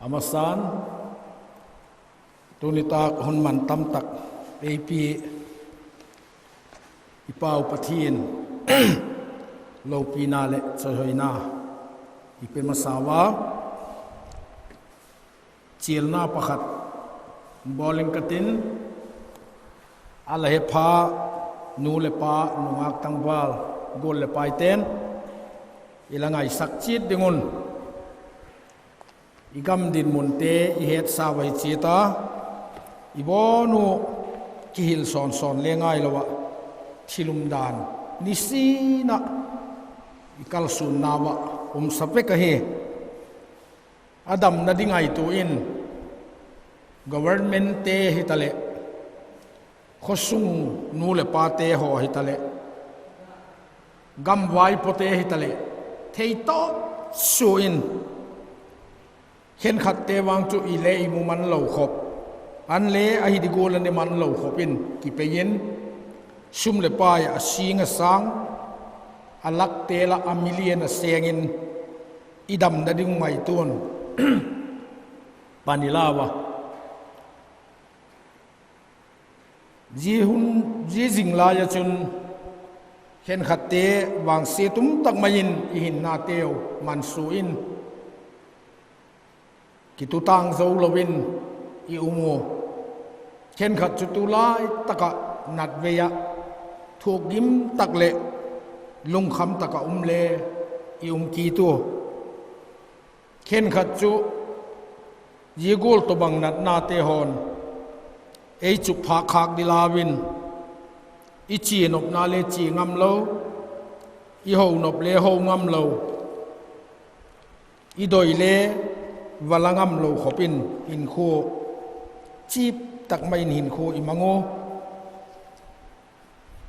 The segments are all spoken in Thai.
amasan tunita hunman tamtak AP ipau pathin lo pinale chahoina ipe masawa chilna pakhat bowling katin alahe pha nu le pa nungak tangwal gol le paiten ilangai sakchit dingun igam din munte I het sawai chita ibonu kihil son son lengai lawa thilum dan nisina ikal sun nawa sape ka he adam nadingai tu in government te hitale khosung nu le pa te ho hitale gam wai pote hitale theito su in khen khat te wang chu I le I mu man lo khop an le a hi di gol an man lo khopin ki pe yen sum le pa ya singa sang alak te la a million a sengin idam da ding mai ton panilawa ji jingla ya chun khen khat te wang se tum tak main I hin na teo man su in ki tu tang zo lovin I umo khen khat chu tu lai taka nat veya thuk gim tak le lung kham taka le I ki tu khen khat chu yi gol to bang nat na te hon ei chu pha khak dilawin I chi nop na le chi ngam lo I ho nop le ho ngam lo I doi le walangam lo khopin in kho chip tak mai hin kho I mango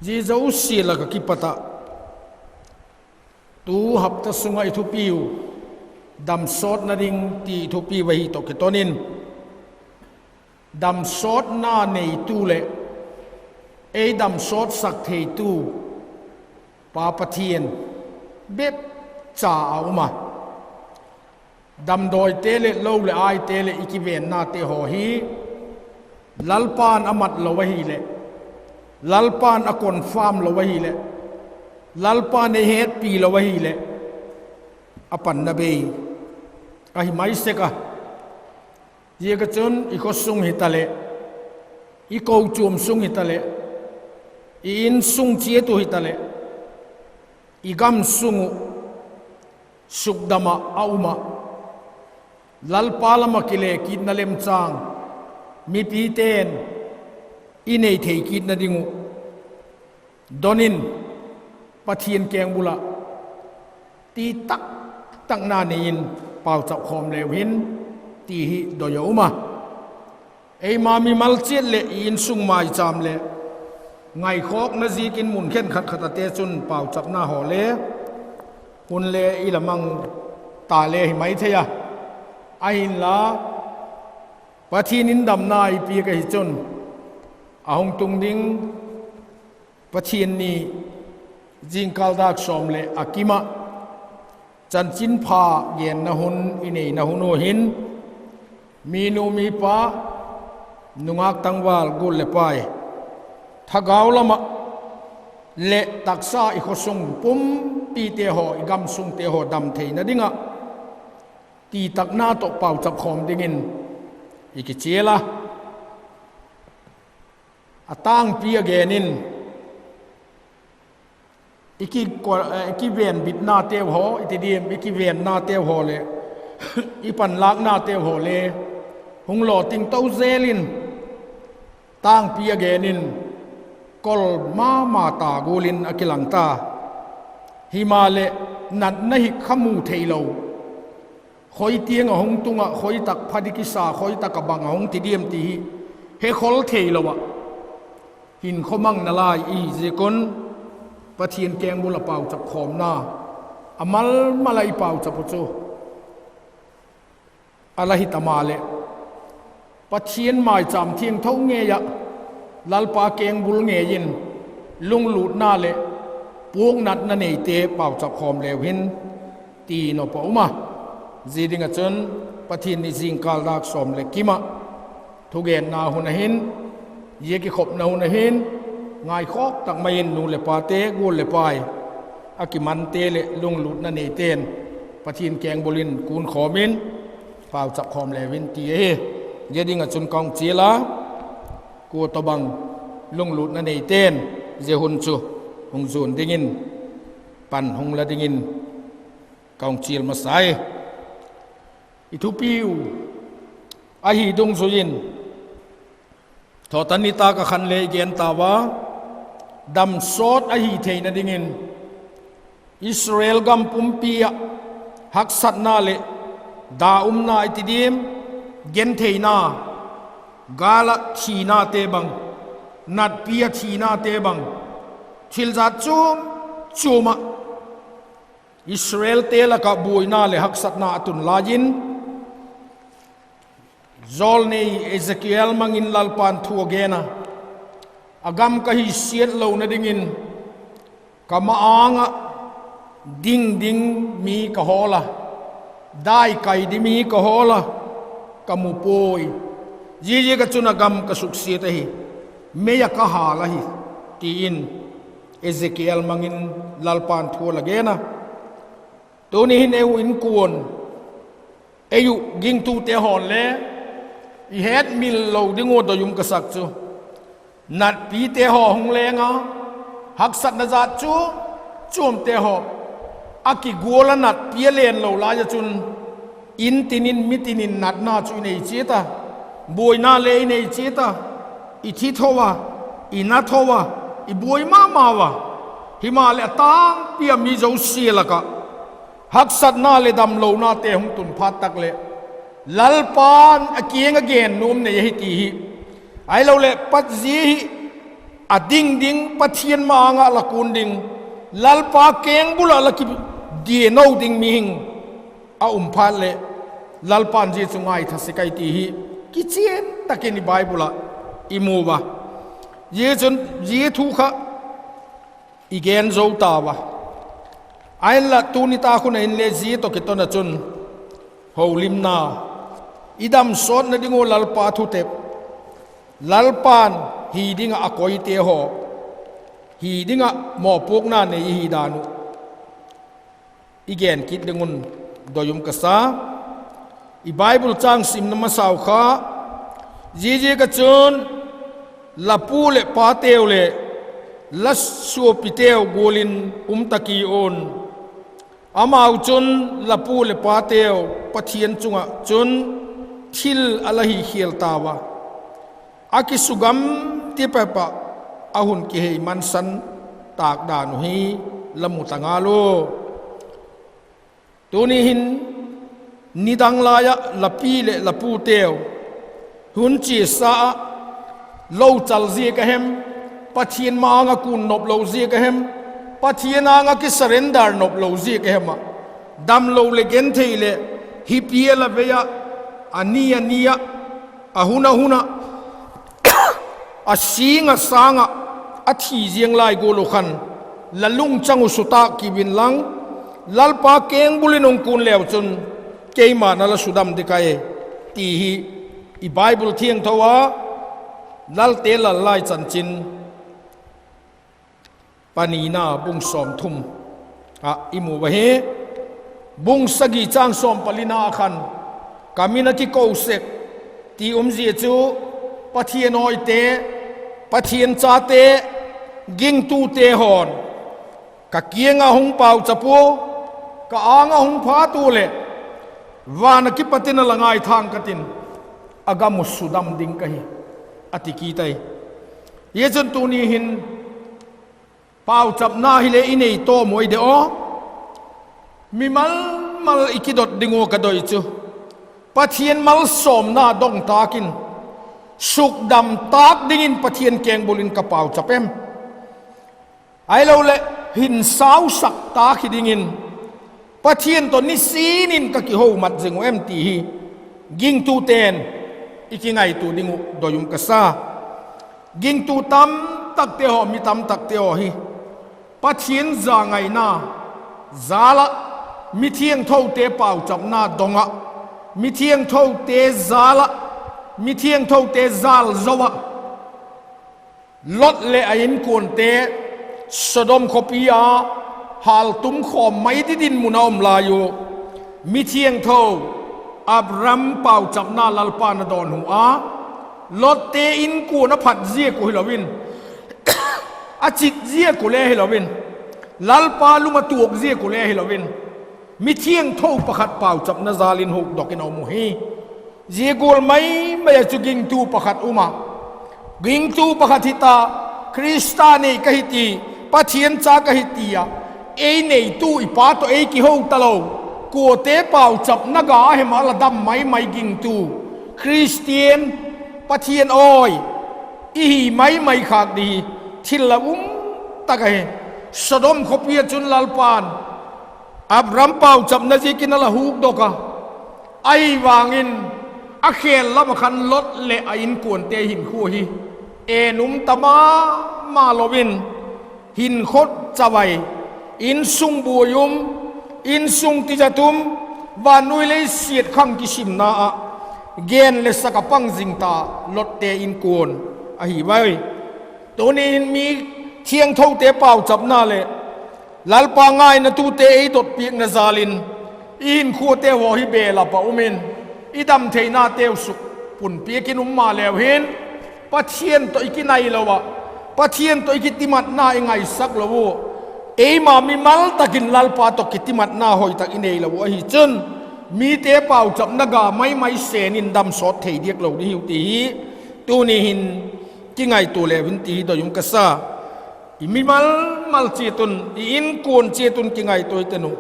ji zo si la ka ki pata tu hapta sungai thu piu dam sot na ding ti thu pi wa hi to ke tonin dam sot na nei tu le ei dam sot sak thei tu pa pathian bep cha auma dam doi te le lo le ai te le ikiven na te ho hi lalpan amat lo wa hi le lalpan akon farm lo wa hi le lalpan e het pi lo wa hi le apan na be ai mai se ka ye ka chun I ko sung hitale I ko chum sung hitale in sung chie tu hitale I gam sung sukdama auma lalpalama kile kit na lem chang mi pi ten inei thei kit na dingu donin pathian keng bula ti tak tak na nin pau chau khom le hin ti hi do yoma ei ma mi mal chet le in sung mai cham le ngai khok na ji kin mun khen khat khat te chun pau chak na ho le hun le I lamang ta le hi mai theya ain la pathin in dam nai pi ka hi chun ahong tung ding pathin ni jingkal dak som le akima chan chin pha yen na hun inei na huno hin minu mi pa nungak tangwal gul le pai thagaw lama le taksa I khosung pum pi te ho I gam sung te ho dam thei na dinga ti tak na to pau chak khom dingin iki chela atang pi agenin iki ven bit na te ho itidiem iki ven na te ho le ipan lak na te ho le hung lo ting to zelin tang pi agenin kol ma ta gulin akilang ta himale nat na hi khamu theilo khoi tiang a hong tunga khoi tak phadikisa khoi tak bang hong tidiem ti he khol theilowa hin khomang na lai I je kon pathian keng bula pau chap khom na amal malai pau chap chu alahi tamale pathian mai cham thieng thau nge ya lalpa keng bul nge yin lung lut na le puang nat na nei te pau chap khom le hin ti no pa uma zidinga chun ปะทินนิจิงกาลดักสมเลกิมะทุเกนนาหุนหินเยกิขบนาหุนหินง่ายคอกตักไม่ยินนูเลปาเตกูเลปายอากิมันเตเลลุงหลุดนันเอเตนปะทินแกงบุลินกูนขอมินเปล่าจับคอมเลวินตีเอเยดิ้งจุนกองเจลากูตบังลุงหลุดนันเอเตนเจหุนจูหงจูนดิ้งินปันหงละดิ้งินกองเจลมาใส่อิทุปิวอาฮีดงสุยินทอตันนิตากะขันเลเกนตาวาดำโซดอาฮีเทนดิ้งินอิสราเอลกัมปุมปียฮักสัตนาเลดานาอิติดิมเกนเทนากาลทีนาเตบังนัดปียทีนาเตบังทิลจัดจูมอิสราเอลเตละกะบุยนาเลฮักสัตนาตุนลาจินจอลเนยเอเซคิเอลมังอินลลปันทัวเกนะอากามกะฮิเซียดโลนดิ่งินกะมาอ่างดิ่งมีกะฮอละได้ไก่ดิมีกะฮอละกะมุปอยยีกะจุนอากามกะสุกเสียตะฮีเมียกะฮาละฮีตีอินเอเซคิเอลมังอินลลปันทัวละเกนะตัวนี้หินเอวอินกวนเอยุกิงตูเตหอนเลอีเฮ็ดมิลโลดิงโอดยุมกษักจูนัดปีเตหอหงเลงหักสัตนจัดจูมเตหออากิกัวละนัดเปียเลนโลลายจุนอินตินินมิตินินนัดนาจูในเจตาบวยนาเลในเจตาอิทิทวะอินาทวะอิบวยมาวะหิมาเลตังเปียมีเจ้าเสียละกะฮักสัตนาเลดำโลนาเตหงตุนพัดตักเลลัลปานอเกียงเกนนุ่มในยตีฮีไอเราเลปัจจีฮีอดิ่งปัจเทียนมาangaละกุนดิ่งลัลปาเกงบุละละกิดีโนดิ่งมีหิงพันเลลัลปานจีสุงไงทัศกัยตีฮีกิเจียนตะเกนิไบบุละอิมูบะเยจุนเยทุขะอีเกนโจตาวะไอละตูนิตาคุณอินเลจีตกิตนะจุนโฮลิมนาอิดามสอนนดิ่งโอลัลปาทุเตปลัลปานฮีดิ่งอากอยเตหอฮีดิ่งหมอพวกนาในฮีดานุอีเกนคิดดิ่งุนดยุมกษาอีไบเบิลจางสิมนมาสาวข้าจีกจุนลาปูเลปาเตวเลลัสชัวปิเตวโกลินตะกีโอนอามาจุนลาปูเลปาเตวปะเทียนจุงจุนทิลอะไรเขียลตาวะอากิสุกัมที่ไปปะอาหุนกิเฮมันสันตากดานุฮีละมุตังอาโลตัวนี้หินนิดังลายะละปีเลละปูเตวหุนจีสาโลจัลเซียกะเฮมปะเทียนมาangaกุนนบโลเซียกะเฮมปะเทียนangaกิสเรนดาร์นบโลเซียกะเฮมดัมโลเลเกนเทเลฮิเปียละเวียอันนี้อาหุนะอาสิงะสางะอาทีเจียงไลโกโลคันละลุงจังอุสุตากิบินลังลัลปาเกงบุลินงกุนเลวจุนเกยมานาลสุดัมดิกายตีฮีอีไบเบิลเทียงทว่าลัลเตลลายจันจินปานีนาบุงสอมทุมอิมูบะเฮบุงสกีจางสอมปลินาคันกามินากิโกเซกตีเจียจูปะเทียนอยเตปะเทียนจาเตกิงตูเตหอนกะเกียงหงเป่าจัปูกะอางหงพาตูเลวานกิปตินละงายทางกตินอากามุสุดัมดิงกะฮีอติกีไตเยจนตูนีหินเป่าจับนาฮิเลอินเอโตมวยเดอมีมัลอิกิดดดิงโอกัดอยจูปะเทียนมัลสมนาดงตากินสุกดำตากดิ่งปะเทียนแกงบุลินกระเป๋าจับเอ็มไอเราเลหินสาวสักตาขิดิ่งปะเทียนตัวนี้สีนินกะกิโฮมัดจึงเอ็มตีฮียิงตูเตนอีกไงตูดิ่งโดยุมกษายิงตูตำตักเตหอมีตำตักเตหอฮีปะเทียนจางไงนาซาละมีเทียงเท่าเตเป่าจับหน้าดงะ mi thiêng thâu te zala mi thiêng thâu te zal zawa lot le ain kon te Sodom khopia hal tum khom mai ti din munaom la yo mi thiêng thâu Abram pau chapna lalpa na don hu a lot te in ku na phat zia ku hilawin a chit zia ku le hilawin lalpa luma tuok zia ku le hilawin mi thiêng thâu pakhat pau chapna zalin hu dokin au mu hi zia gol mai mai chu ging tu pakhat uma ging tu pakhat hita kristani kahiti pathian cha kahitia ei nei tu ipa to ei ki ho talo ko te pau chap naga hema la dam mai mai ging tu Christian pathian oi i mai mai khak di thilla takai Sodom khopia chun lalpan Abram pau chap na ji kinala huk doka ai wangin a khel lam khan lot le ain kon te hin khu hi enum tama ma lovin hin khot chawai in sung buyum in sung tijatum vanui le siet khang kisim na a gen le sakapang jingta lotte in kon a hi bai tonin mi thiang thau te pau chap na le lalpa ngai na tu te ei dot piek na zalin in khu te ho hi be la pa umin idam theina te suk pun piekin umma lew hin pathian to ikinai lawa pathian to ikitimat na ingai sak lawo ei ma mi mal takin lalpa to kitimat na hoi tak inei lawo hi chun mi te pau chap naga mai mai senin dam sot thei diek lo ni ti tu ni hin ki ngai tu le vin ti do yum ka sa i mi mal chi tun i in kun chi tun ki ngai toi tenu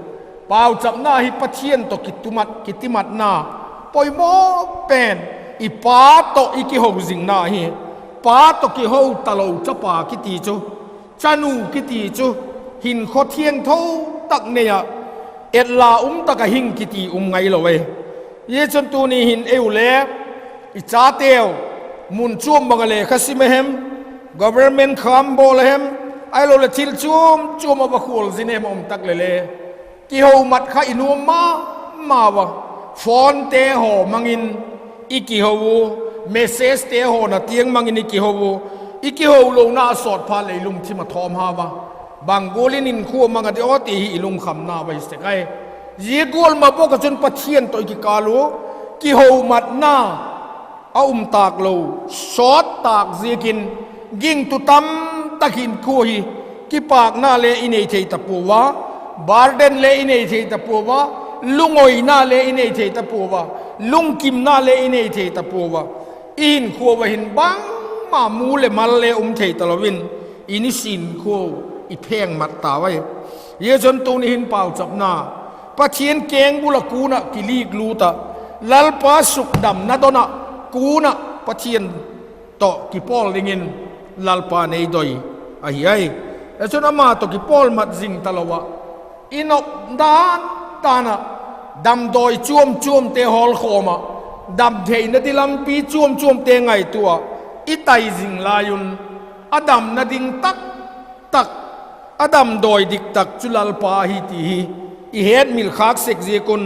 pau chap na hi pathian to kitimat na poi mo pen i pa to iki ho jing na hi pa to ki ho talo chapa ki ti chu chanu ki ti chu hin kho thieng tho tak ne ya et la taka hing ki ti ngai lo we ye chon tu ni hin eu le i cha teo mun chum bangale khasimehem government kham bolhem ai lo le thil chum ba khol zine mom tak le ki ho mat kha inum ma wa phone te ho mangin iki ho message te ho na tiang mangin iki ho lo na sot pha le lum thi ma thom ha ba bangolin in khu manga de oti hi ilum kham na ba se kai ye gol ma bo ka chun pathian to ki kalu ki ho mat na a tak lo sot tak zikin ging tu tam takin khu hi ki pak na le inei thei ta puwa barden le inei thei ta puwa lungoi na le inei thei ta puwa lungkim na le inei thei ta puwa in khu wa hin bang ma mu le mal le thei ta lovin ini sin khu i pheng mat ta wai ye jon tu ni hin pau chap na pathian keng bula kuna kili gluta lalpa suk dam na dona kuna pathian to ki pol dingin lalpa nei doi ai ai e jon ama to ki pol mat jing talawa inop dan tana dam doi chuom te hol khoma dam thei na dilam pi chuom te ngai tua itai jing layun adam na ding tak adam doi dik tak chulal pa hi ti i het mil khak sek je kun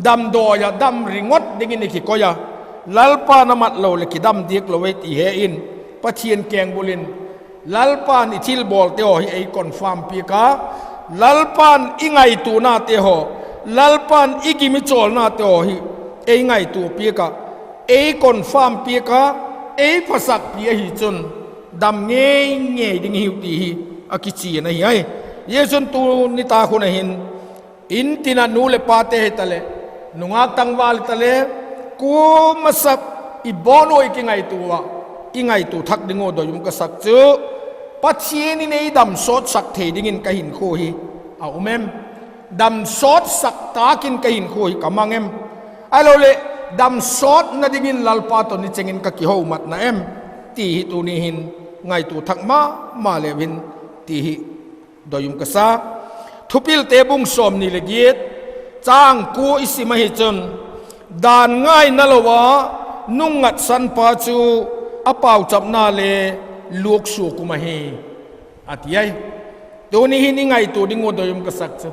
dam doya dam ringot dingin ki koya lalpa namat lo le ki dam dik lo wet i he in pathian keng bulin lalpan i thil bol te ho hi ei confirm pi ka lalpan ingai tu na te ho lalpan igimi chol na te ho hi ei ngai tu pi ka ei confirm pi ka ei phasak pi hi chun dam nge ding hiu ti hi akichi na hi ai yesun tu ni ta khu na hin in tina nu le pa te tale nunga tangwal tale ku masap i bono ki ngai tu wa i ngai tu thak dingo do yum ka sak chu pathian ni nei dam sot sak the dingin ka hin kho hi a umem dam sot sak ta kin ka hin kho hi kamangem alo le dam sot na dingin lalpa to ni chengin ka ki ho mat na em ti hi tu ni hin ngai tu thak ma le win ti hi doyum ka sa thupil te bung som ni le giet chang ku isima hi chon dan ngai na lowa nungat san pa chu apau chap na le luk su kuma hi atiai to ni hi ni ngai tu dingo doyum ka sak chu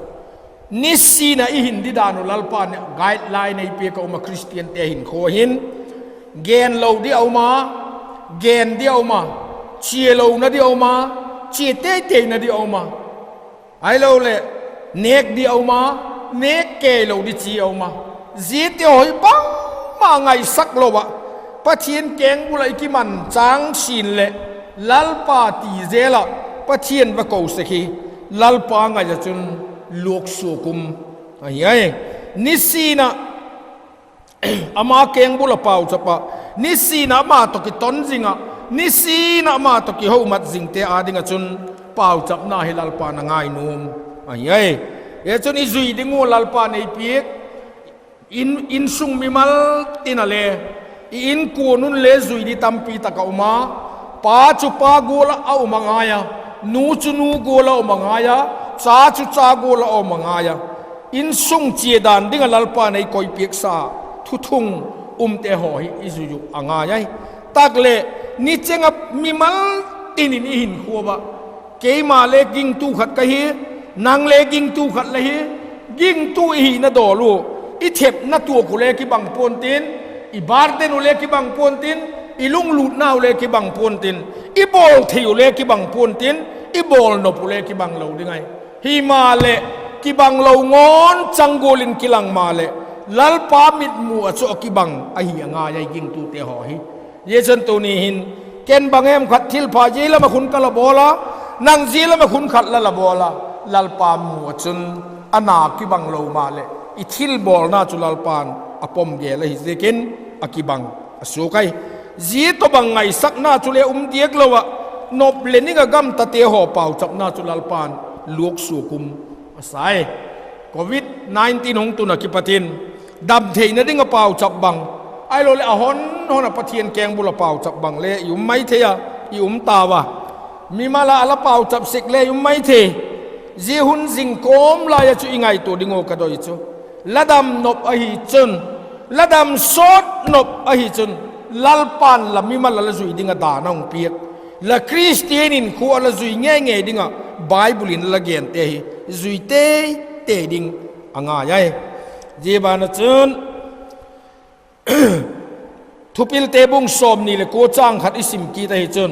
นิสีนะอิหินดิดานุลัลปานเนี่ยไกด์ไลน์ในเปียกเอามาคริสเตียนเตหินโคหินเกณฑ์เราเดียวมาเกณฑ์เดียวมาเชียเรานะเดียวมาเชียเตเตนะเดียวมาไอ้เราเลยเนกเดียวมาเนกเกเราดิเชียวมาจีเตียวให้บังมาไงสักโลวะปะเทียนแกงบุไรกิมันจางชินเลยลัลปาตีเจละปะเทียนบะเกาสกีลัลปาไงจะจนลูกสุกุมไอ้ยัยนิสีนะอามาเกงบุลปาวจะปะนิสีนะมาตกิตนจิงะนิสีนะมาตกิหูมัดจิงเตอาดิงะจนปาวจับนาฮิลัลปานะง่ายนุ่มไอ้ยัยจนอิจุยดิงูลัลปาในเปียกอินซุงมิมัลตินาเลอินกูนุนเลจุยดิตัมปีตะกามาปาจุปากูละเอามังายานูจุนูกูละเอามังายาชาจุชากูละเอามังายาอินซุงเจียดานดิงลัลปาในคอยเปียกซาทุทุงเตหอยอิจุยุอ่างายาตักเลนิเจงมิมัลตินินอิหินขัวบะเกยมาเลกิงตูขัดกะฮีนางเลกิงตูขัดเลยฮีกิงตูอิหินดอลูอิเทปนัตัวกุเลกิบังปนตินอิบาร์เดนุเลกิบังปนตินอิลุงลูดนาเลกิบังปนตินอิบอลเทียวเลกิบังปนตินอิบอลนปุเลกิบังเหลาได้ไงฮิมาเลกิบังเหลางอนจังโกลินกิลังมาเลลัลปามิดมัวโจกิบังไอเหียงายยิงตูเตหอยเยจันตัวนี้หินเกนบังเอ็มขัดทิลพาจีละมาคุณกะละโบลานังจีละมาคุณขัดละโบลาลัลปามัวจุนอนากิบังเหลามาเลอิทิลบอลน่าจุลัลปานอปอมเกลหิเซกินอากิบังอสุกัยจีตบังไงสักน่าจุเลเดียกเลวะนบเลนิกกัมตะเตหอเป่าจับน่าจุลัลปานลูกสุกุมอาศัยโควิด-19ของตุนกิปตินดำเทนดิ้งเป่าจับบังไอโลเลอหอนปะเทียนแกงบุลเป่าจับบังเลอยู่ไม่เทียอยู่ตาวะมีมาลาละเป่าจับสิกเลอยู่ไม่เทจีหุนสิงโกมลายจุอิงไงตัวดิ้งโอกระโดยจูละดำนบอหิจุนละดำสดนบอหิจุนลัลปันละมีมาละจุยดิ้งดานองเปียกละคริสเตียนินขัวละจุยเงี้ยเงี้ยดิ้งไบเบิลินละเกียนเตยจุยเตดิ้งอ่างายจีบานจุนทุพิลเตบุงสมนี่เลยโคจางขัดอิสิมกีตาหิจุน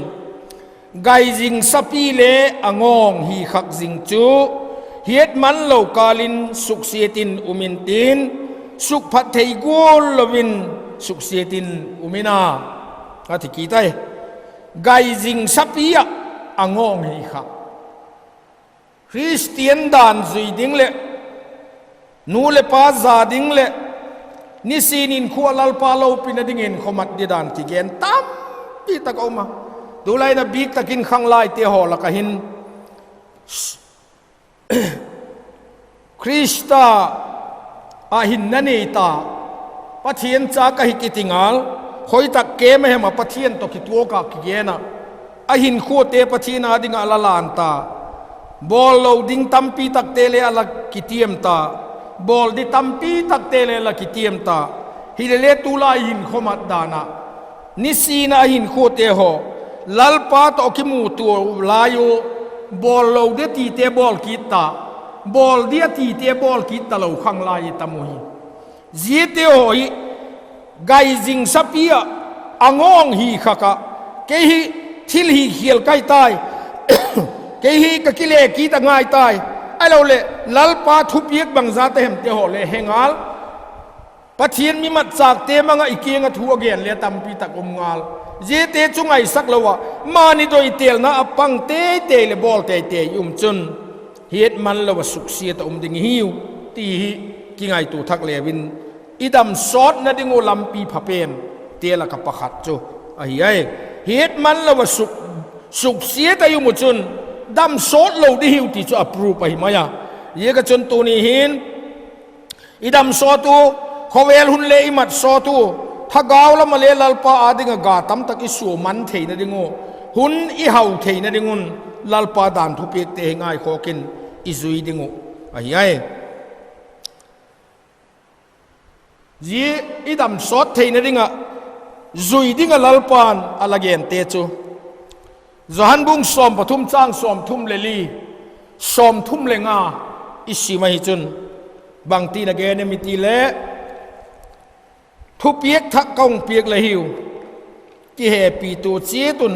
ไกจิงสัปีเลอ่างองฮีขักจิงจูเฮียดมันโลกาลินสุกเสียตินอุมินตินสุกพัดเทยกูลวินสุกเสียตินอุมินาอาทิกีไตไกจิงสัปีอะอ่างองฮีขักคริสเตียนดานจุยดิงเลนูเลปาซาดิงเลนิสินินขัวลัลปาโลปินดิ่งเงินขมัดดิดานกิเกนตั้มปีตะกอมาดูไลนะบีกตะกินขังลายเตหอละกะหินคริสตาอาหินนันเอตาปะเทียนจากะหิกิติงาลคอยตะเกมให้มาปะเทียนตกิตัวกะกิเกนะอาหินขัวเตปะเทียนาดิงาลลานตาบอลโลดิงตัมปีตักเตเลอละกิเตียมตาบอลดิตัมปีตักเตเลละกิเตียมตาฮิเลตุลาหินขมัดดานะนิสีนาหินขัวเตหอลัลปาตอกิมูตัวลายโยบอลเราเดียตีเตบอลกิตาบอลเดียตีเตบอลกิตาเราขังลายตามุฮีจีเตโอยไกจิงสัปียอ่างองฮีขะกะเกฮีทิลฮีเขียลไกตายเกฮีกะกิเลกีตาง่ายตายไอเราเลลัลปาทุบยิกบังซาเตหมเตหอเลเฮงาลปะเทียนมีมัดจากเตมังอีเกียงทัวเกียนเลตัมปีตักอมงาลเจเตจุงไอสักละวะมานิโดยเตลนะอปังเตเตเลบอลเตเตยุมจุนเฮ็ดมันละวะสุกเสียตอมดิงหิวตีกิงไอตูทักเลวินอีดำซอดนะดิงโอลัมปีพะเป็นเตละกับปะขัดจูไอ้ยัยเฮ็ดมันละวะสุกเสียตยุมจุนดำซอดเราดิหิวตีจูอัปรูไปมายาเยกจนตัวนี้หินอีดำซอตูเขาเวลหุนเลอิมัดซอตูถ้ากาวละมาเลลัลปาอาดิงกาตัมตะกิสูมันเทนดิงโอหุนอีเฮาเทนดิงุนลัลปาดานทุเปียกเตงไอขอกินอิซุยดิงโอไอ้ยัยจีอีดำซอดเทนดิงะซุยดิงะลัลปานอะไรเกนเตจูจหันบุงสอมปทุมจ้างสอมทุ่มเลลีสอมทุ่มเลงาอิสิมาฮิจุน บางทีนะแกเนี่ยมีตีเละทุเปียกทักกองเปียกละหิวกี่แห่ปีตัวเสียตุน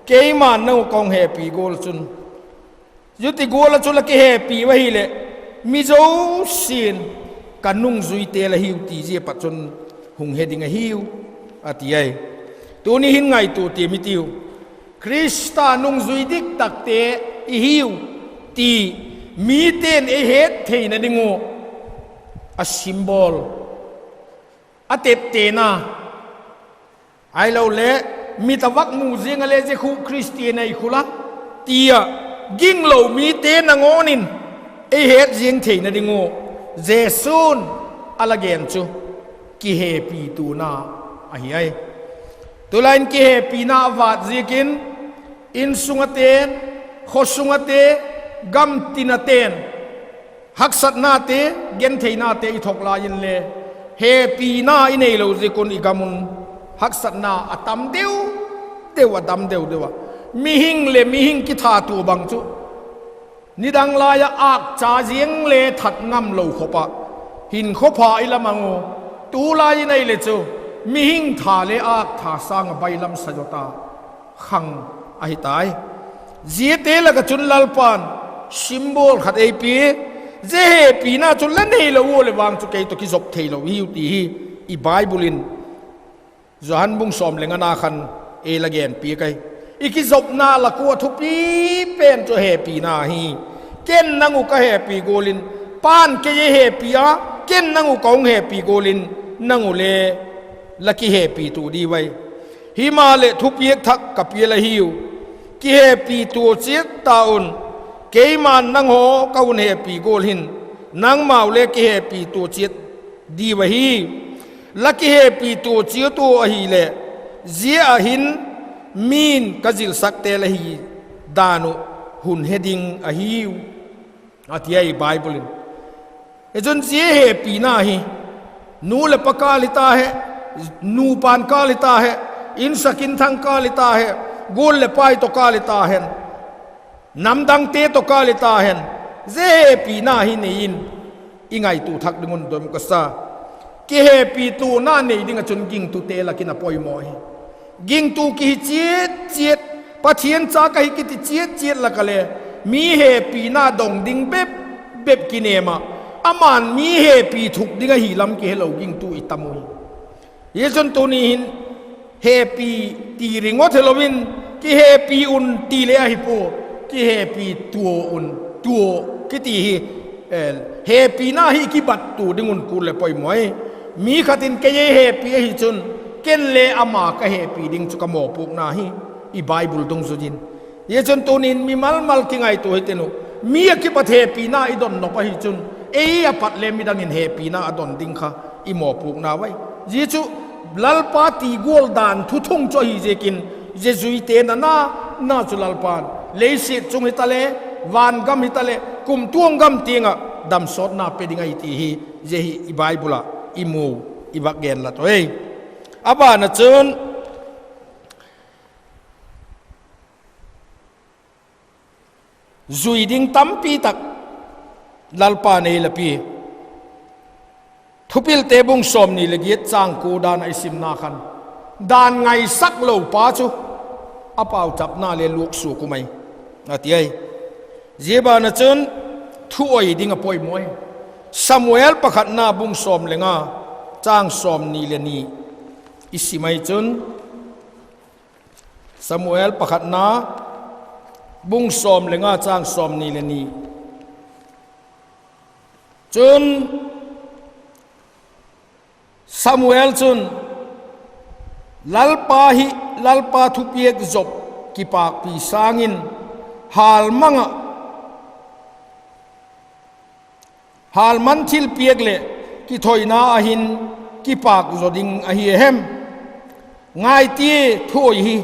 เกยมันนั่งกองแห่ปีโกลจุนยุติโกลจุนละกี่แห่ปีวะฮิเละมีเจ้าสินกันนุ่งซุยเตละหิวตีเจียปัจจุนหุงเฮดิงหิวอาทิยตัวนี้หินไงตัวเตมิติวคริสตานุ่งซุยดิกตักเตหิวตีมีเตนเอเฮดเทนดิงูa symbol atep tena ai lo le mi tawak mu zinga le je khu christian ai khula tia ging lo mi te na ngonin e het jing theina dingo jesun alagen chu ki he pi tu na a hi ai tu lain ki he pi na wat zikin in sungaten khosungate gam tinaten haksat na te gen thei na te ithok la yin le he pi na inei lo zikun igamun haksat na atam deu dewa dam deu dewa mi hing le mi hing ki tha tu bang chu nidang la ya ak cha jieng le that ngam lo khopa hin khopa ilamango tu la inei le chu mi hing tha le ak tha sang bailam sajota khang ai tai zie te la ka chun lal pan symbol khat ei pi je pi na chu lan nei lo le wang chu ke to ki zop thei lo hiu ti hi i bible in johan bung som lenga na khan e lagen pi kai i ki zop na la ko thu pi pen chu he pi na hi ken nangu ka he pi golin pan ke ye he pi a ken nangu kong he pi golin nangu le laki he pi tu di wai hi ma le thu pi thak ka pi la hiu ki he pi tu chiat taun cái mà năng hồ câu hệ pi gol hin năng mạo lệ cái hệ pi tu chiết đi về hi là cái hệ pi tu chiết tu ở hi lệ zia hin min cái gì sắc tê là hi đanu hun heading ở hi ở tiai bible in cái dân zia hệ pi na hi nu le pakalita he nu pan kalita he in sakin thang kalita he gol le pai to kalita he nam dang te to kalita hen je pi na hi nein ingai tu thak dingun dom ka sa ki he pi tu na nei dinga chun ging tu te la kina poi mo hi ging tu ki chiet chiet pathian cha ka hi ki ti chiet chiet la ka le mi he pi na dong ding bep bep ki nema aman mi he pi thuk dinga hi lam ki hello ging tu itamu ye chun tu ni hin he pi ti ringot helowin ki he pi un ti le hi po ki happy tua un tua ki ti happy na hi ki bat tu dingun ku le poi moi mi khatin ke ye happy hi chun ken le ama ka happy ding chu ka mo puk na hi i bible dong su jin ye chun tu nin mi mal mal ki ngai tu hitenu mi ki pat happy na i don no pa hi chun e a pat le mi dang in happy na adon ding kha i mo puk na wai ji chu lal pa ti gol dan thu thung cho hi je kin je zui te na chu lal pan lấy sự chung hitale van gam hitale kum tuang gam tinga dam sot na pedinga iti hi je hi bible imu ibagen la to ei aba na chun zui ding tampi tak lalpa nei la pi thupil te bung som ni legiat chang ku dan ai sim na khan dan ngai sak lo pa chu apau chap na le luk su ku mai atiai zeba na chun thu oi ding a poi moi samuel pakhat na bung som lenga chang som ni le ni isimai chun samuel pakhat na bung som lenga chang som ni le ni chun samuel chun lalpa thu piek zop ki pak pi sangin hal man thil piek le ki thoina ahin ki pak zoding a hi hem ngai ti thoi hi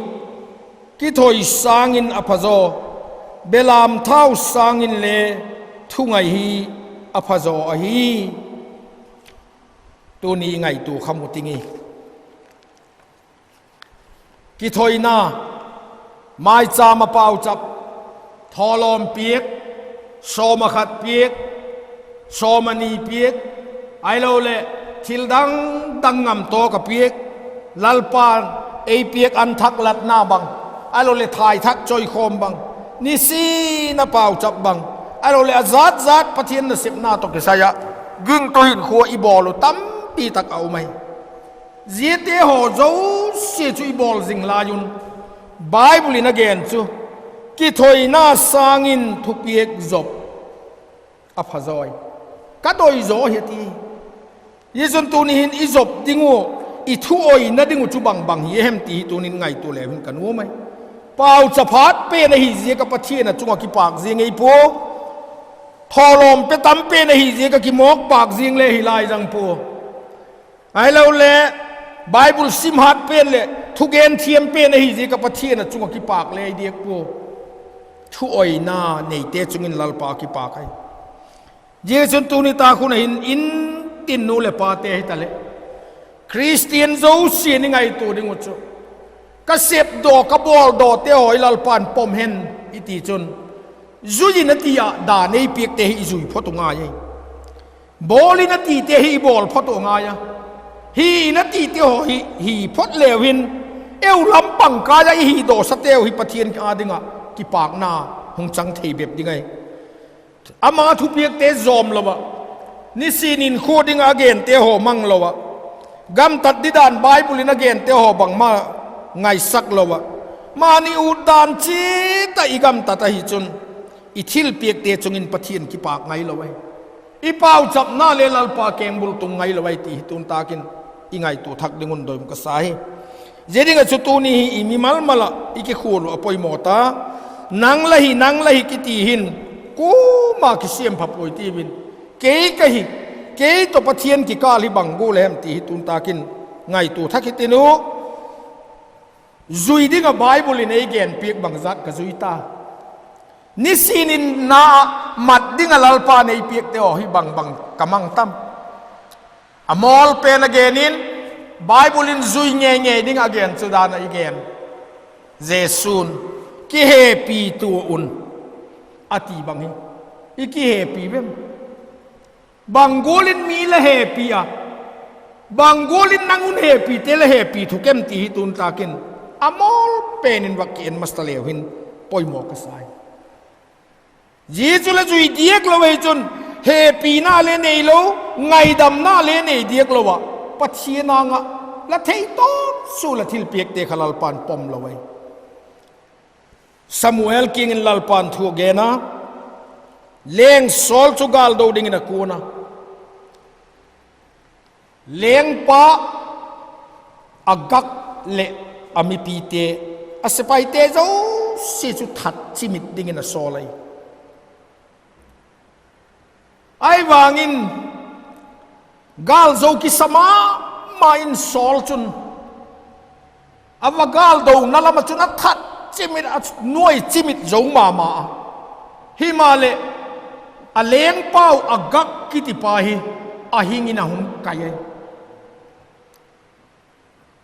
ki thoi sangin aphazo belam thau sangin le thungai hi aphazo a hi tu ni ngai tu khamutingi ki thoina mai cha ma pau chap tholom piek soma khat piek โซมานีเปียกไอเราเลทิลดังงำโตกับเปียกลัลปานไอเปียกอันทักลัดหน้าบังไอเราเลถ่ายทักจอยโคมบังนี่ซีน่าเปล่าจับบังไอเราเลจัดปะเทียนน่ะสิบหน้าตกใจอะกึ่งตัวหินขัวอีบอลตั้มปีตักเอาไหมเจียเตะหัวเจ้าเสียจุอีบอลสิงลายุนไบเบิลนักเรียนจูกิถอยน่าสร้างอินทุกเปียกจบอภัยอยก็โดยโจเหตุยี่จนตัวนี้เห็นอีจบดิ้งูอีทุโอยนั่นดิ้งูจุบังเยี่ยมตีตัวนี้ไงตัวเล็กกันวัวไหมเปล่าจะพัดเป็นหิเสียกับปะเทียนจุงกิปากเสียงไอ้พวกทอลมไปตั้มเป็นหิเสียกับกิมอกปากเสียงเลยหิลายจังพวกไอ้เราเล่ไบเบิลซิมฮัดเป็นเลยทุกเอ็นเทียมเป็นหิเสียกับปะเทียนจุงกิปากเลยเดียกพวกทุโอยน่าในเตจุงินลลปากิปากไอ้เยซูตัวนี้ตาคุณเห็นอินตินนูเลปาเตหิตาเลคริสเตียนโจเสียนี่ไงตัวดิ้งวจูก็เสพดอกกบอลดอเตหอยลลปานปมเห็นอิติจนจุยนัตียาด่าในเปียกเตหิจุยพอตุงายบอลินัตีเตหิบอลพอตุงายฮีนัตีเตหอยฮีพอดเลวินเอวลำปังกายฮีโดสเตลฮิปเทียนอาดิงะกิปากนาหงจังเทเบบดิไงอามาทุเปียกเตจอมลวะนิสินินโคดิงอาเกนเตหอมังลวะกำตัดดิดานไบเบิลนอาเกนเตหอบังมาไงสักลวะมานิอุดานจีตาอีกำตัดหิจุนอิทิลเปียกเตจงอินปะเทียนกิปากไงลวะอีเป้าจับหน้าเลลลปาเกงบุลตุงไงลวะตีตุนตากินอีไงตัวทักดิงุนโดยมกษายเจดิงจุตูนี่อีมิมัลมาละอีกขวลอภัยหมอตานังละหิกิตีหินกูมาคิเซียมพับโอยตีบินเก๋กะหิเก๋ตัวปะเทียนกิกาลิบังกูเลมตีตุนตากินไงตัวทักขิตินุจุยดิ้งกับไบเบิลในเกนเปียกบังจัดกับจุยตานิสินินนามัดดิ้งกับลลปาในเปียกเตอหิบังกำมังตั้มอมอลเป็นอเกนินไบเบิลจุยเงยดิ้งอเกนสุดานอีเกนเจสุนกิเฮปีตัวอุนอาทิบังฮิอีกเฮปีเวมบังโกลินมีละเฮปีอะบังโกลินนังอุนเฮปีเตละเฮปีทุกเกมตีตุนตากินอมอลเป็นวักเกนมัสตะเลวินปอยหมอกสายยีจุลจุยเดียกละเวจุนเฮปีน่าเลนเอโลไงดำน่าเลนเอเดียกละวะปัจเจนางะละเทยต้นสุลทิลเปียกเตขลัลปานปมละเวซามูเอลกิงอินลลปานทัวเกนะเลงโซลจูกาลโดดิงนะกูนะเลงปะอากักเลอามิปีเตอาสไปเตเจ้าสิจุทัดจิมิดดิงนะโซลัยไอวางินกาลโจกิสมามาอินโซลจุนอาวกาลโดนั่นละมาจุนัดทัดจิมิดน่วยจิมิดโจมาฮิมาเลอเลงเป้าอกักกิติปาฮีอาหิงินะหุงกาย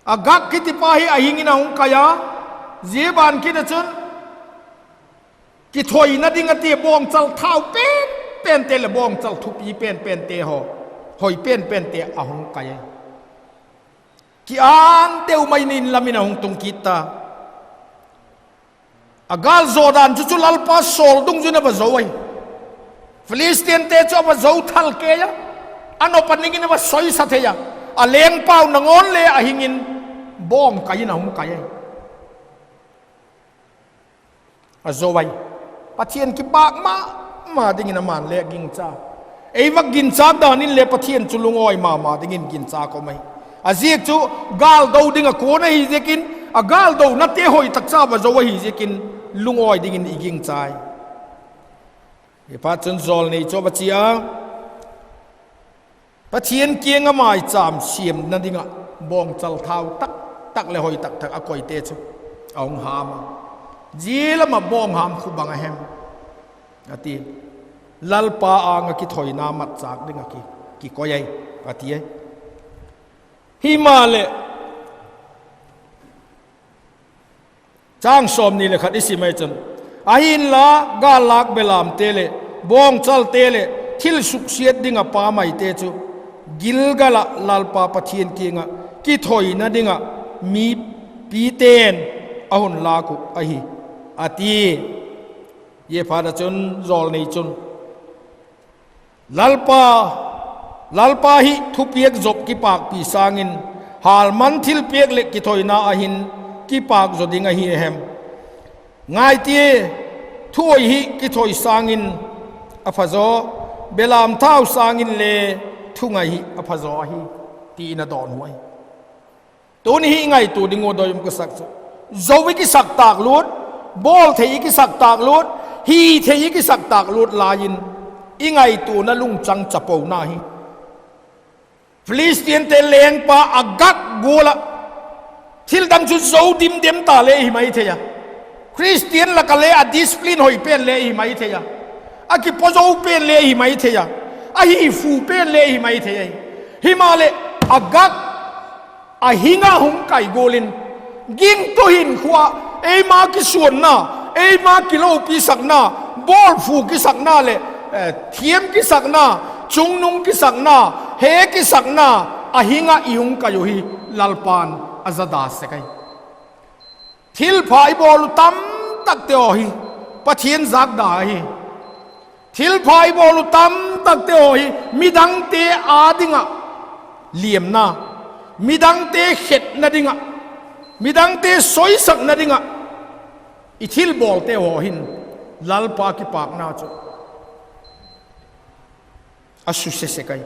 อกักกิติปาฮีอาหิงินะหุงกายเจียบานกิดจุนกิถอยนัดดิงตีบองจัลเท้าเป็นเตลบองจัลทุปีเป็นเตหอยเป็นเตอาหุงกายกิอันเตวไม่นินลามินะหุงตุงกิตาagal zodan chuchu lalpa sol dung juna ba zowai Filistin te cho ba zow thal ke ya ano paningin ba soi sathe ya a leng pau nangon le a hingin bom kai na hum kai a zowai pathian ki bak ma dingin man le ging cha ei wak gin cha danin le pathian chulungoi ma dingin gin cha ko mai a ziek chu gal do dinga ko na hi zekin a gal do na te hoi tak cha ba zowai hi zekin lungoi dingin iging chai e pa chun zol nei cho bachia pathian kieng amai cham siam na dinga bong chal thau tak le hoi tak akoi te chu ong ham jila ma bong ham khu banga hem ati lalpa anga ki thoi na mat chak dinga ki koyai ati himale chang som ni le khat isi mai chun ahin la ga lak belam tele bong chal tele ทิลสุกเสียดดิ่งป้าไม่เตจูกิลกะละลาลปาปะเทียนเกียงกิถอยนะดิ่งมีปีเตนอาหุนลากุอหิอาตีเยพาดจนจอลในจนลาลปาหิทุเปียกจบกิปากปีสางินฮาลมันทิลเปียกเล็กกิถอยนาอหินกิปากจดิ่งหิเฮมง่ายตีทุยหิกิถอยสางินอภโซเบลามเท้าสางินเลทุงหิอภโซหิตีนาดอนหวยตัวนี้ไงตัวดิ่งโดยมกษักโจวิกิสักตากลุดบอลเทยิกิสักตากลุดฮีเทยิกิสักตากลุดลายินอีไงตัวนั้นลุงจังจับเอาหน้าฮีฟิลิสเตียนเตเลงปาอักกักกูละทิลดังจุดโจดิมเดมตาเลหิไม่เทียคริสเตียนละกะเลอะดิสปลินหอยเป็นเลหิไม่เทียอากิปโจเป็นเลหิไม่เทียอาฮีฟูเป็นเลหิไม่เทียฮิมาเลอักกักอาหิงาหุงไก่โกลินยิงตัวหินขวาเอ้มากิส่วนน่ะเอ้มากิโลกิสักน่ะบอลฟูกิสักน่ะเลยเทียมกิสักน่ะจุงนุงกิสักน่ะเฮกิสักน่ะอาหิงาอิงกายุฮีลาลปานอาซาดาสกัยทิลพายบอลตั้มตักเตอฮีปะเทียนจักดาฮีทิลพายบอลตั้มตักเตอฮีมิดังเตอาดิงะเลี่ยมน่ะมิดังเตเข็ดน่ะดิงะมิดังเตสอยสักนาดิงะอิทิลบอลเตหัวหินลาลปากิปากนาจุอาสุเสเสกัย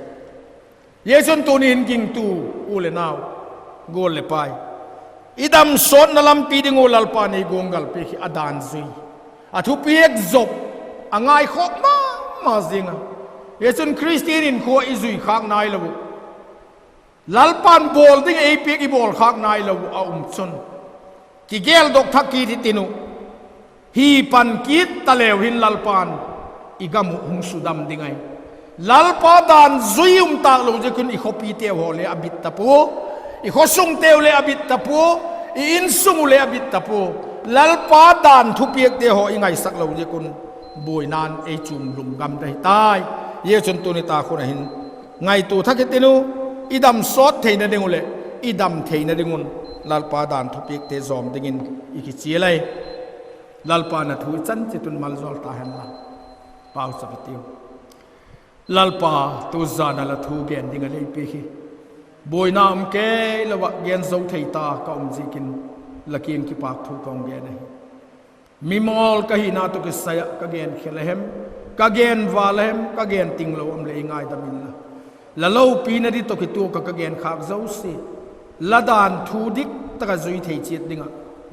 เยจนตัวนี้กิงตูอูเลนาวโกลเลปายอิดัมสอนนลัมปีดิงโอลาลปานีกงกัลเปขิอดานซุยอาทุปีเอกจบอ่างไงขอกมาซิงะเยจนคริสเตียนินขัวอิซุยข้างนายละบุลาลปานบอลดิ้งเอพีกีบอลข้างนายละบุอาชนกิเกลดอกทักกีที่ตินุฮีปันกีตตะเลวหินลาลปานอีกามุหงสุดำดิ้งไงลาลปาดานซุยตากลงจะคุณอีกขปีเตวเลอบิตตะปูอีกขสุงเตวเลอบิตตะปูอินสุงเลอบิตตะปูลาลปาดานทุเปียกเตวอีไงสักลงจะคุณบวยนานเอจุมลุมกำได้ตายเยจนตัวนี้ตาคนหินไงตัวทักตินุอีดำซอดเทนดิ่งเลยอีดำเทนดิ่งุนลาลปาดานทุเปียกเตจอมดิ่งอีกเจียเลยลาลปานาทุยจันจิตุนมัลจอลตาเห็นละป่าวสปิติวลาลปาตุจานาลทูเกนดิ่งเลยปีฮีบอยนามเกลวะเกนโซเทตาก็จิกินลักินกิปากทุกองเกนมีมอลกะฮีนาตุกิสยะกะเกนเขลเฮมกะเกนวาเลมกะเกนติงโลอมเลง่ายดามินละละโลปีนาดิตกิตัวกะเกนขากเจ้าสิละดานทูดิกตะกะจุยเทจิตดิ่ง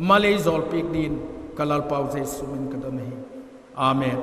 มาเลย์จอลปีกดินกะลาลปาวเจสุมินกะดมฮีอาเมน